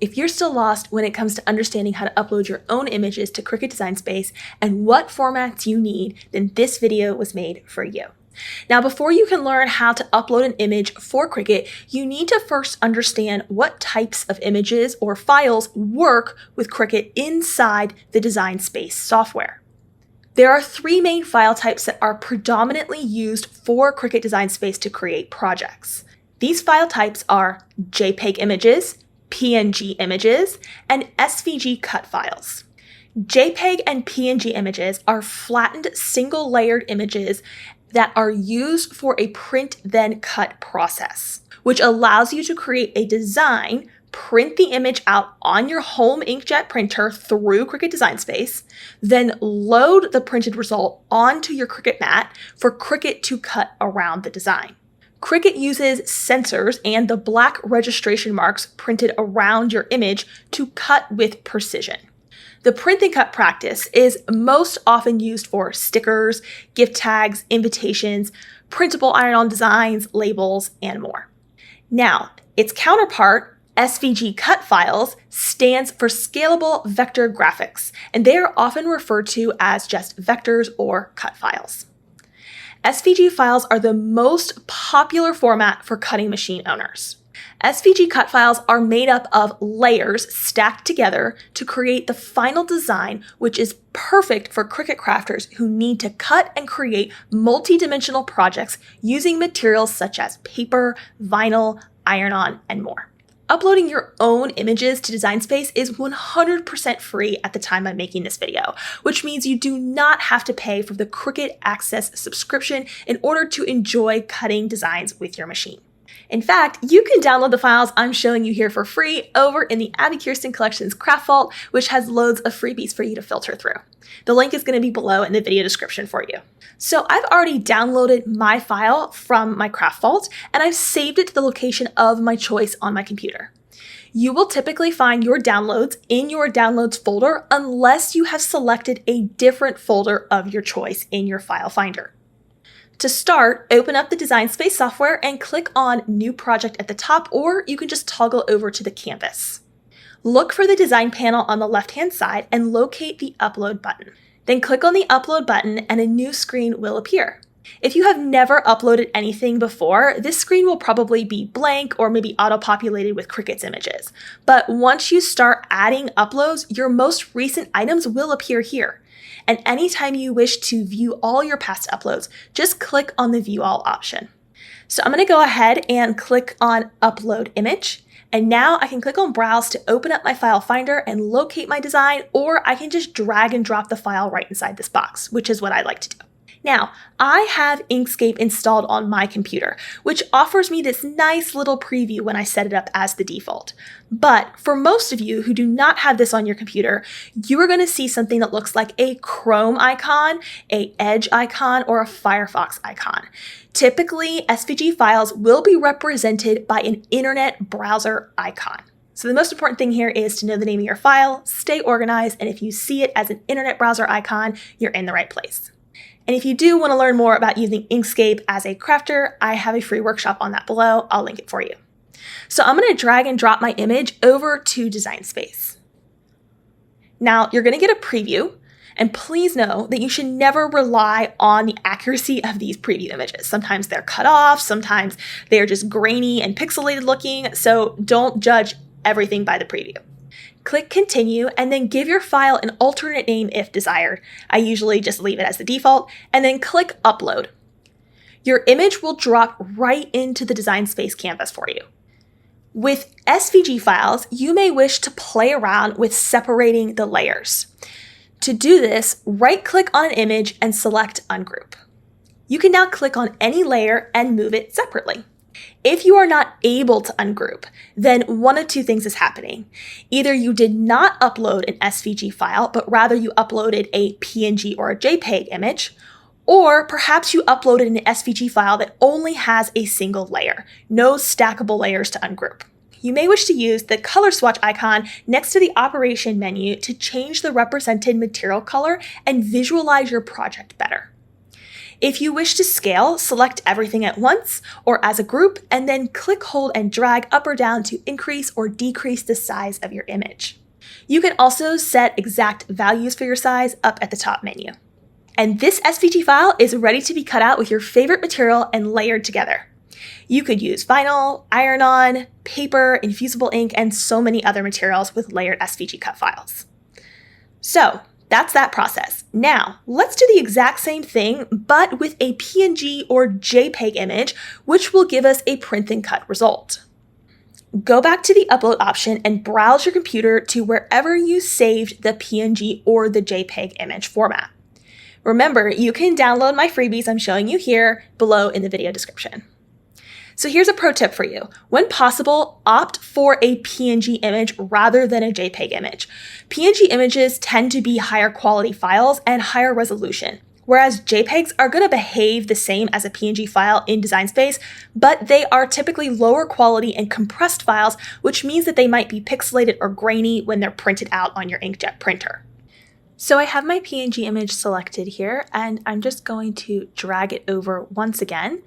If you're still lost when it comes to understanding how to upload your own images to Cricut Design Space and what formats you need, then this video was made for you. Now, before you can learn how to upload an image for Cricut, you need to first understand what types of images or files work with Cricut inside the Design Space software. There are three main file types that are predominantly used for Cricut Design Space to create projects. These file types are JPEG images, PNG images, and SVG cut files. JPEG and PNG images are flattened single-layered images that are used for a print then cut process, which allows you to create a design, print the image out on your home inkjet printer through Cricut Design Space, then load the printed result onto your Cricut mat for Cricut to cut around the design. Cricut uses sensors and the black registration marks printed around your image to cut with precision. The print and cut practice is most often used for stickers, gift tags, invitations, printable iron-on designs, labels, and more. Now, its counterpart, SVG cut files, stands for Scalable Vector Graphics, and they are often referred to as just vectors or cut files. SVG files are the most popular format for cutting machine owners. SVG cut files are made up of layers stacked together to create the final design, which is perfect for Cricut crafters who need to cut and create multi-dimensional projects using materials such as paper, vinyl, iron-on, and more. Uploading your own images to Design Space is 100% free at the time I'm making this video, which means you do not have to pay for the Cricut Access subscription in order to enjoy cutting designs with your machine. In fact, you can download the files I'm showing you here for free over in the Abbi Collections Craft Vault, which has loads of freebies for you to filter through. The link is going to be below in the video description for you. So I've already downloaded my file from my Craft Vault, and I've saved it to the location of my choice on my computer. You will typically find your downloads in your Downloads folder unless you have selected a different folder of your choice in your file finder. To start, open up the Design Space software and click on New Project at the top, or you can just toggle over to the canvas. Look for the design panel on the left-hand side and locate the Upload button. Then click on the Upload button and a new screen will appear. If you have never uploaded anything before, this screen will probably be blank or maybe auto-populated with Cricut's images. But once you start adding uploads, your most recent items will appear here. And anytime you wish to view all your past uploads, just click on the View All option. So I'm going to go ahead and click on Upload Image. And now I can click on Browse to open up my file finder and locate my design, or I can just drag and drop the file right inside this box, which is what I like to do. Now, I have Inkscape installed on my computer, which offers me this nice little preview when I set it up as the default. But for most of you who do not have this on your computer, you are going to see something that looks like a Chrome icon, a Edge icon, or a Firefox icon. Typically, SVG files will be represented by an internet browser icon. So the most important thing here is to know the name of your file, stay organized, and if you see it as an internet browser icon, you're in the right place. And if you do want to learn more about using Inkscape as a crafter, I have a free workshop on that below. I'll link it for you. So I'm going to drag and drop my image over to Design Space. Now you're going to get a preview, and please know that you should never rely on the accuracy of these preview images. Sometimes they're cut off, sometimes they're just grainy and pixelated looking, so don't judge everything by the preview. Click Continue and then give your file an alternate name if desired. I usually just leave it as the default, and then click Upload. Your image will drop right into the Design Space canvas for you. With SVG files, you may wish to play around with separating the layers. To do this, right-click on an image and select Ungroup. You can now click on any layer and move it separately. If you are not able to ungroup, then one of two things is happening. Either you did not upload an SVG file, but rather you uploaded a PNG or a JPEG image, or perhaps you uploaded an SVG file that only has a single layer, no stackable layers to ungroup. You may wish to use the color swatch icon next to the operation menu to change the represented material color and visualize your project better. If you wish to scale, select everything at once or as a group, and then click, hold, and drag up or down to increase or decrease the size of your image. You can also set exact values for your size up at the top menu. And this SVG file is ready to be cut out with your favorite material and layered together. You could use vinyl, iron-on, paper, infusible ink, and so many other materials with layered SVG cut files. So that's that process. Now, let's do the exact same thing, but with a PNG or JPEG image, which will give us a print and cut result. Go back to the upload option and browse your computer to wherever you saved the PNG or the JPEG image format. Remember, you can download my freebies I'm showing you here below in the video description. So here's a pro tip for you. When possible, opt for a PNG image rather than a JPEG image. PNG images tend to be higher quality files and higher resolution, whereas JPEGs are going to behave the same as a PNG file in Design Space, but they are typically lower quality and compressed files, which means that they might be pixelated or grainy when they're printed out on your inkjet printer. So I have my PNG image selected here, and I'm just going to drag it over once again.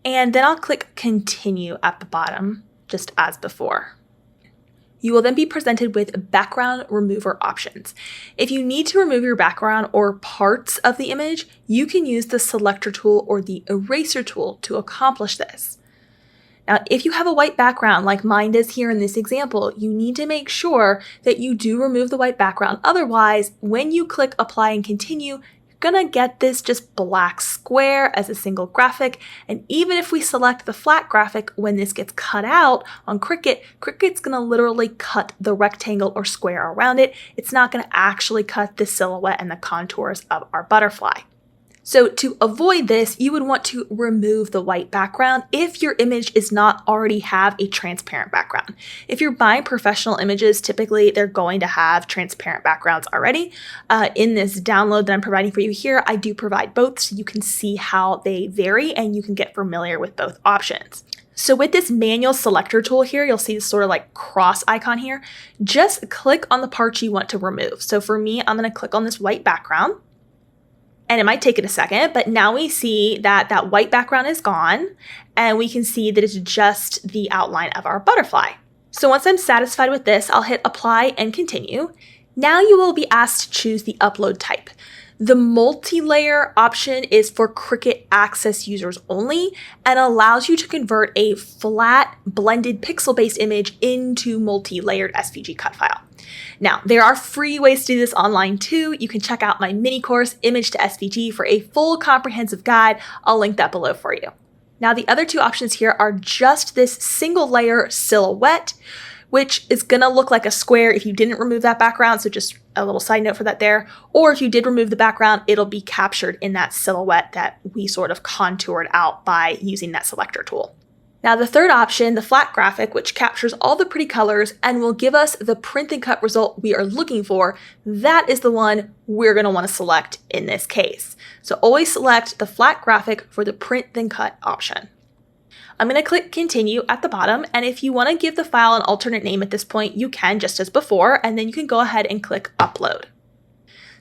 And then I'll click Continue at the bottom, just as before. You will then be presented with background remover options. If you need to remove your background or parts of the image, you can use the selector tool or the eraser tool to accomplish this. Now, if you have a white background like mine does here in this example, you need to make sure that you do remove the white background. Otherwise, when you click Apply and Continue, gonna get this just black square as a single graphic, and even if we select the flat graphic, when this gets cut out on Cricut, Cricut's gonna literally cut the rectangle or square around it. It's not gonna actually cut the silhouette and the contours of our butterfly. So to avoid this, you would want to remove the white background if your image does not already have a transparent background. If you're buying professional images, typically they're going to have transparent backgrounds already. In this download that I'm providing for you here, I do provide both so you can see how they vary and you can get familiar with both options. So with this manual selector tool here, you'll see this sort of like cross icon here. Just click on the parts you want to remove. So for me, I'm going to click on this white background. And it might take it a second, but now we see that that white background is gone, and we can see that it's just the outline of our butterfly. So once I'm satisfied with this, I'll hit Apply and Continue. Now you will be asked to choose the upload type. The multi-layer option is for Cricut Access users only and allows you to convert a flat, blended pixel-based image into multi-layered SVG cut file. Now, there are free ways to do this online too. You can check out my mini course, Image to SVG, for a full comprehensive guide. I'll link that below for you. Now, the other two options here are just this single layer silhouette, which is gonna look like a square if you didn't remove that background. So just a little side note for that there. Or if you did remove the background, it'll be captured in that silhouette that we sort of contoured out by using that selector tool. Now the third option, the flat graphic, which captures all the pretty colors and will give us the print and cut result we are looking for, that is the one we're gonna wanna select in this case. So always select the flat graphic for the print then cut option. I'm going to click Continue at the bottom, and if you want to give the file an alternate name at this point, you can just as before, and then you can go ahead and click Upload.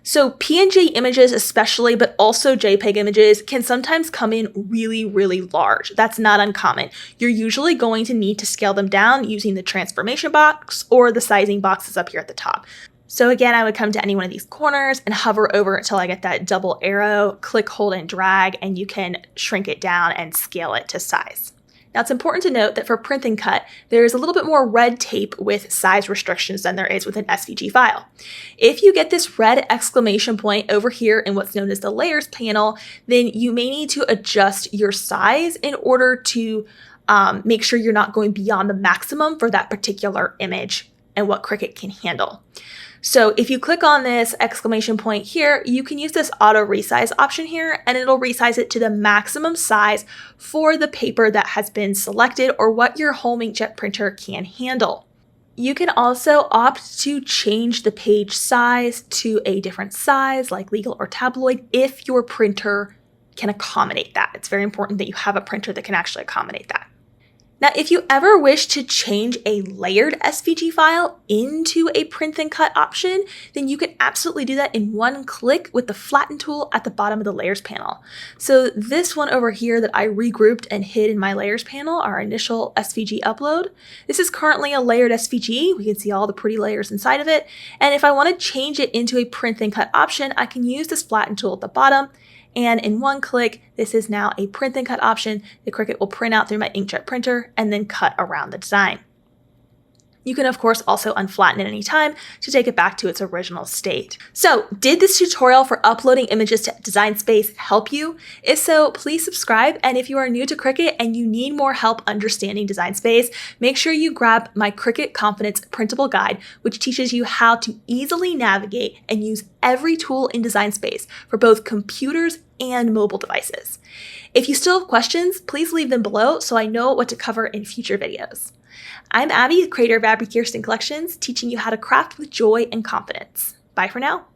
So PNG images especially, but also JPEG images, can sometimes come in really, really large. That's not uncommon. You're usually going to need to scale them down using the transformation box or the sizing boxes up here at the top. So again, I would come to any one of these corners and hover over until I get that double arrow, click, hold, and drag, and you can shrink it down and scale it to size. Now, it's important to note that for print and cut, there is a little bit more red tape with size restrictions than there is with an SVG file. If you get this red exclamation point over here in what's known as the layers panel, then you may need to adjust your size in order to make sure you're not going beyond the maximum for that particular image and what Cricut can handle. So if you click on this exclamation point here, you can use this auto resize option here, and it'll resize it to the maximum size for the paper that has been selected or what your home inkjet printer can handle. You can also opt to change the page size to a different size like legal or tabloid if your printer can accommodate that. It's very important that you have a printer that can actually accommodate that. Now, if you ever wish to change a layered SVG file into a print and cut option, then you can absolutely do that in one click with the flatten tool at the bottom of the layers panel. So this one over here that I regrouped and hid in my layers panel, our initial SVG upload, this is currently a layered SVG. We can see all the pretty layers inside of it. And if I want to change it into a print and cut option, I can use this flatten tool at the bottom. And in one click, this is now a print and cut option. The Cricut will print out through my inkjet printer and then cut around the design. You can, of course, also unflatten at any time to take it back to its original state. So, did this tutorial for uploading images to Design Space help you? If so, please subscribe. And if you are new to Cricut and you need more help understanding Design Space, make sure you grab my Cricut Confidence Printable Guide, which teaches you how to easily navigate and use every tool in Design Space for both computers and mobile devices. If you still have questions, please leave them below so I know what to cover in future videos. I'm Abby, creator of Abbi Collections, teaching you how to craft with joy and confidence. Bye for now.